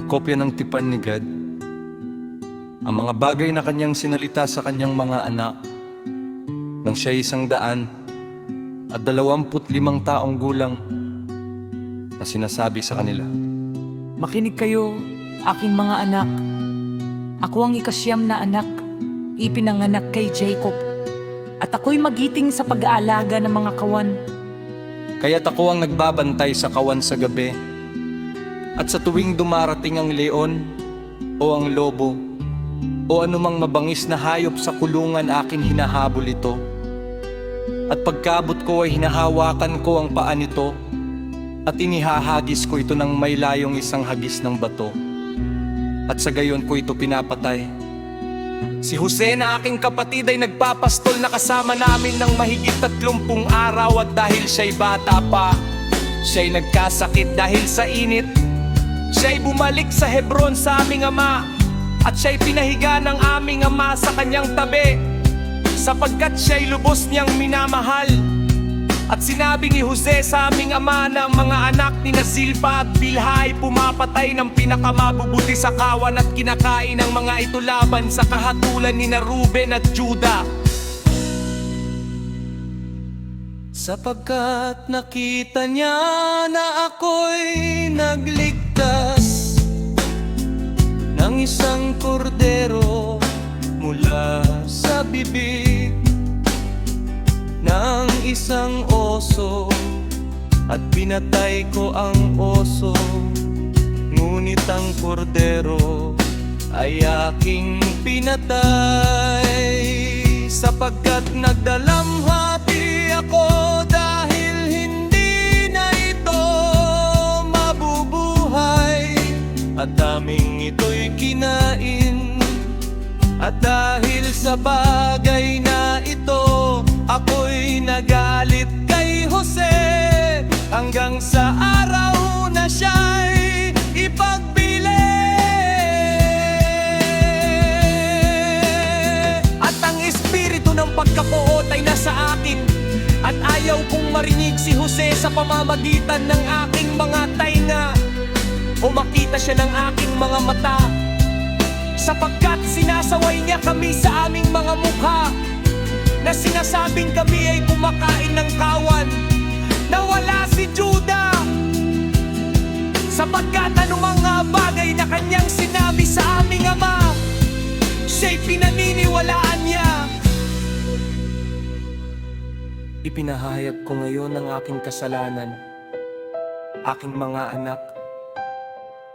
kopya ng tipan ni God, ang mga bagay na kanyang sinalita sa kanyang mga anak nang siya 125 taong gulang, na sinasabi sa kanila, Makinig kayo, aking mga anak. Ako ang ika9 na anak, ipinanganak kay Jacob, at ako'y magiting sa pag-aalaga ng mga kawan. kaya't ako ang nagbabantay sa kawan sa gabi, at sa tuwing dumarating ang leon o ang lobo o anumang mabangis na hayop sa kulungan, akin hinahabol ito. At pagkabot ko ay hinahawakan ko ang paa nito at inihahagis ko ito ng may layong 1 hagis ng bato, at sa gayon ko ito pinapatay. Si Jose na aking kapatid ay nagpapastol na kasama namin ng mahigit 30 araw, at dahil siya'y bata pa, siya'y nagkasakit dahil sa init. Siya'y bumalik sa Hebron sa aming ama, at siya'y pinahiga ng aming ama sa kanyang tabi, sapagkat siya'y lubos niyang minamahal. At sinabi ni Jose sa aming ama na ang mga anak ni Zilpa at Bilha ay pumapatay ng pinakamabubuti sa kawan, at kinakain ng mga ito laban sa kahatulan ni Ruben at Juda. Sapagkat nakita niya na ako'y nagligtas ng 1 kordero mula sa bibig ng 1 oso, at pinatay ko ang oso, ngunit ang kordero ay aking pinatay. Sapagkat nagdalamhati ako dahil hindi na ito mabubuhay, at aming ito'y kinain. At dahil sa bagay na ito, ako'y nagalit kay Jose, hanggang sa araw na siya'y ipagbili. At ang espiritu ng pagkapuot ay nasa akin, at ayaw kong marinig si Jose sa pamamagitan ng aking mga tainga, o makita siya ng aking mga mata, sapagkat sinasaway niya kami sa aming mga mukha, na sinasabing kami ay kumakain ng kawan, na wala si Juda. Sapagkat anumang bagay na kanyang sinabi sa aming ama, siya'y pinaniniwalaan niya. Ipinahayag ko ngayon ang aking kasalanan, aking mga anak,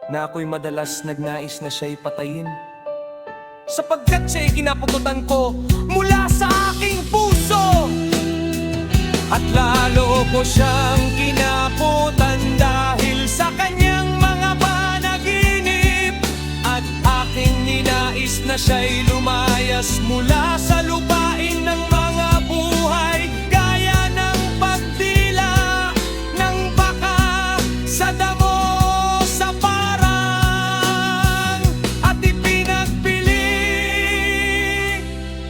na ako'y madalas nagnais na siya'y patayin, sapagkat siya'y kinapututan ko mula sa aking puso. At lalo ko siyang kinaputan dahil sa kanyang mga panaginip, at aking ninais na siya'y lumayas mula sa lupain ng mga buhay, gaya ng pagdila ng baka sa damo.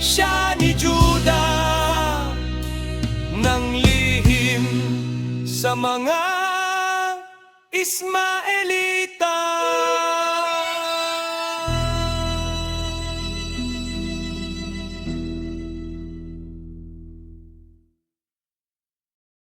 Siya ni Juda ng lihim sa mga Ismaelita.